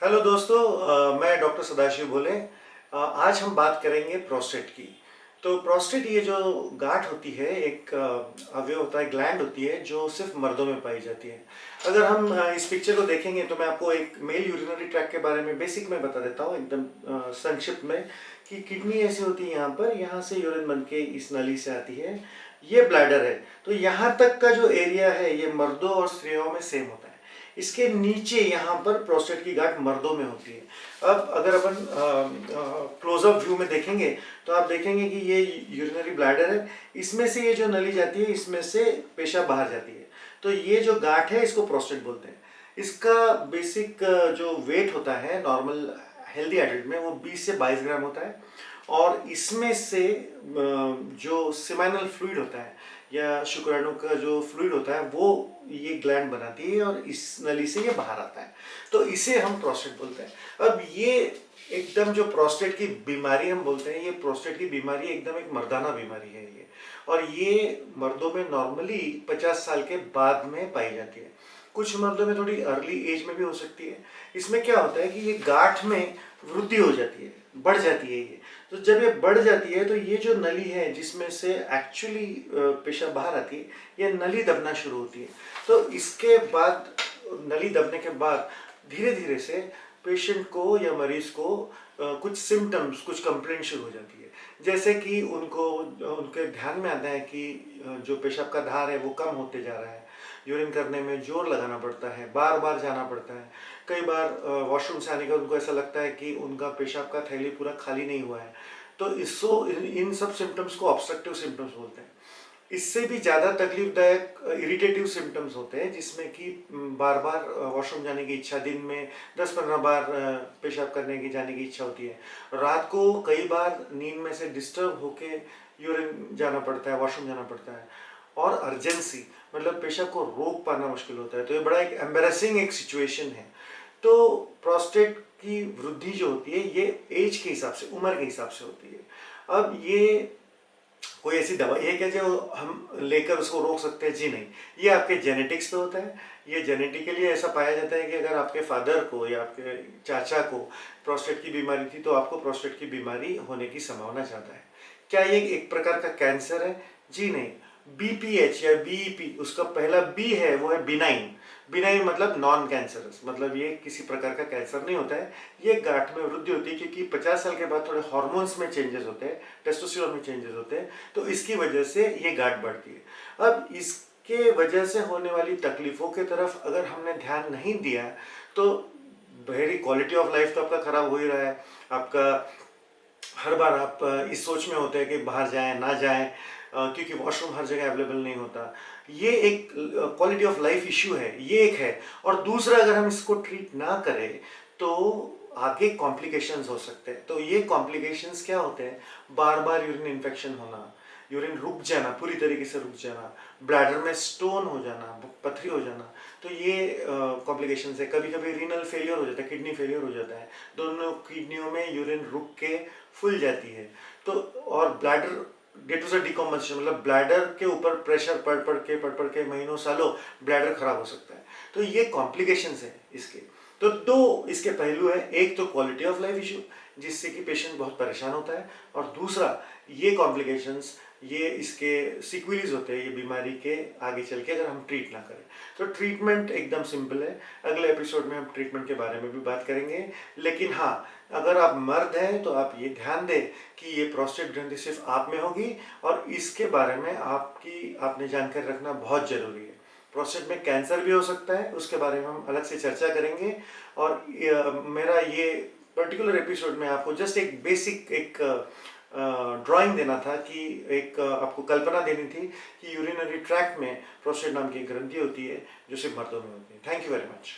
Hello दोस्तों, मैं doctor Sadashiv भोले। आज हम बात करेंगे प्रोस्टेट की। तो प्रोस्टेट ये जो गांठ होती है, एक अवयव होता है, ग्लैंड होती है जो सिर्फ मर्दों में पाई जाती है। अगर हम इस पिक्चर को देखेंगे तो मैं आपको एक मेल यूरिनरी ट्रैक्ट के बारे में बेसिक में बता देता हूँ एकदम संक्षिप्त में कि किडनी ऐसी होती है, यहाँ से यूरिन बन के इस नली से आती है। ये ब्लैडर है। तो यहाँ तक का जो एरिया है ये मर्दों और स्त्रियों में सेम होता है। इसके नीचे यहाँ पर प्रोस्टेट की गांठ मर्दों में होती है। अब अगर अपन क्लोजअप व्यू में देखेंगे तो आप देखेंगे कि ये यूरिनरी ब्लैडर है। इसमें से ये जो नली जाती है, इसमें से पेशाब बाहर जाती है। तो ये जो गांठ है इसको प्रोस्टेट बोलते हैं। इसका बेसिक जो वेट होता है नॉर्मल हेल्दी एडल्ट में वो 20 से 22 ग्राम होता है। और इसमें से जो सेमाइनल फ्लूइड होता है या शुक्राणु का जो फ्लूइड होता है वो ये ग्लैंड बनाती है और इस नली से ये बाहर आता है। तो इसे हम प्रोस्टेट बोलते हैं। अब ये एकदम जो प्रोस्टेट की बीमारी हम बोलते हैं, ये प्रोस्टेट की बीमारी एकदम एक मर्दाना बीमारी है ये। और ये मर्दों में नॉर्मली 50 साल के बाद में पाई जाती है। कुछ मर्दों में थोड़ी अर्ली एज में भी हो सकती है। इसमें क्या होता है कि ये गांठ में वृद्धि हो जाती है, बढ़ जाती है ये। तो जब ये बढ़ जाती है तो ये जो नली है जिसमें से एक्चुअली पेशाब बाहर आती है, ये नली दबना शुरू होती है। तो इसके बाद नली दबने के बाद धीरे धीरे से पेशेंट को या मरीज को कुछ सिम्टम्स, कुछ कंप्लेंट शुरू हो जाती है। जैसे कि उनके ध्यान में आता है कि जो पेशाब का धार है वो कम होते जा रहा है, यूरिन करने में जोर लगाना पड़ता है, बार बार जाना पड़ता है। कई बार वॉशरूम से आने का उनको ऐसा लगता है कि उनका पेशाब का थैली पूरा खाली नहीं हुआ है। तो इन सब सिम्टम्स को ऑब्स्ट्रक्टिव सिम्टम्स बोलते हैं। इससे भी ज़्यादा तकलीफदायक इरिटेटिव सिम्टम्स होते हैं, जिसमें कि बार बार वॉशरूम जाने की इच्छा, दिन में 10-15 बार पेशाब करने की जाने की इच्छा होती है। रात को कई बार नींद में से डिस्टर्ब होके यूरिन जाना पड़ता है, वॉशरूम जाना पड़ता है। और अर्जेंसी मतलब पेशाब को रोक पाना मुश्किल होता है। तो ये बड़ा एक एम्बेरसिंग एक सिचुएशन है। तो प्रोस्टेट की वृद्धि जो होती है ये एज के हिसाब से, उम्र के हिसाब से होती है। अब ये कोई ऐसी दवाई है क्या जो हम लेकर उसको रोक सकते हैं? जी नहीं। ये आपके जेनेटिक्स पे होता है। ये जेनेटिकली ऐसा पाया जाता है कि अगर आपके फादर को या आपके चाचा को प्रोस्टेट की बीमारी थी तो आपको प्रोस्टेट की बीमारी होने की संभावना ज़्यादा है। क्या ये एक प्रकार का कैंसर है? जी नहीं। बीपीएच या बीईपी, उसका पहला बी है वो है बिनाइन। बिनाइन मतलब नॉन कैंसरस, मतलब ये किसी प्रकार का कैंसर नहीं होता है। ये गांठ में वृद्धि होती है क्योंकि 50 साल के बाद थोड़े हार्मोन्स में चेंजेस होते हैं, टेस्टोस्टेरोन में चेंजेस होते हैं। तो इसकी वजह से ये गांठ बढ़ती है। अब इसके वजह से होने वाली तकलीफों की तरफ अगर हमने ध्यान नहीं दिया तो वेरी क्वालिटी ऑफ लाइफ तो आपका खराब हो ही रहा है। आपका हर बार आप इस सोच में होते हैं कि बाहर जाएं ना जाएं, क्योंकि वॉशरूम हर जगह अवेलेबल नहीं होता। ये एक क्वालिटी ऑफ लाइफ इश्यू है, ये एक है। और दूसरा, अगर हम इसको ट्रीट ना करें तो आगे कॉम्प्लिकेशंस हो सकते हैं। तो ये कॉम्प्लिकेशंस क्या होते हैं? बार बार यूरिन इन्फेक्शन होना, यूरिन रुक जाना, पूरी तरीके से रुक जाना, ब्लैडर में स्टोन हो जाना, पथरी हो जाना। तो ये कॉम्प्लिकेशंस है। कभी कभी रीनल फेलियर हो जाता है, किडनी फेलियर हो जाता है। दोनों किडनियों में यूरिन रुक के फूल जाती है। तो और ब्लैडर डेट टू डिकम्पोजिशन मतलब ब्लैडर के ऊपर प्रेशर पड़ के महीनों सालों ब्लैडर खराब हो सकता है। तो ये कॉम्प्लिकेशंस है इसके। तो दो इसके पहलू है, एक तो क्वालिटी ऑफ लाइफ इशू जिससे कि पेशेंट बहुत परेशान होता है, और दूसरा ये कॉम्प्लिकेशंस, ये इसके सिक्वेलीज होते हैं ये बीमारी के आगे चल के अगर हम ट्रीट ना करें। तो ट्रीटमेंट एकदम सिंपल है। अगले एपिसोड में हम ट्रीटमेंट के बारे में भी बात करेंगे। लेकिन हाँ, अगर आप मर्द हैं तो आप ये ध्यान दें कि ये प्रोस्टेट ग्रंथि सिर्फ आप में होगी, और इसके बारे में आपने जानकारी रखना बहुत जरूरी है। प्रोस्टेट में कैंसर भी हो सकता है, उसके बारे में हम अलग से चर्चा करेंगे। और मेरा ये पर्टिकुलर एपिसोड में आपको जस्ट एक बेसिक एक ड्राइंग देना था कि एक आपको कल्पना देनी थी कि यूरिनरी ट्रैक्ट में प्रोस्टेट नाम की एक ग्रंथि होती है जो सिर्फ मर्दों में होती है। Thank you very much.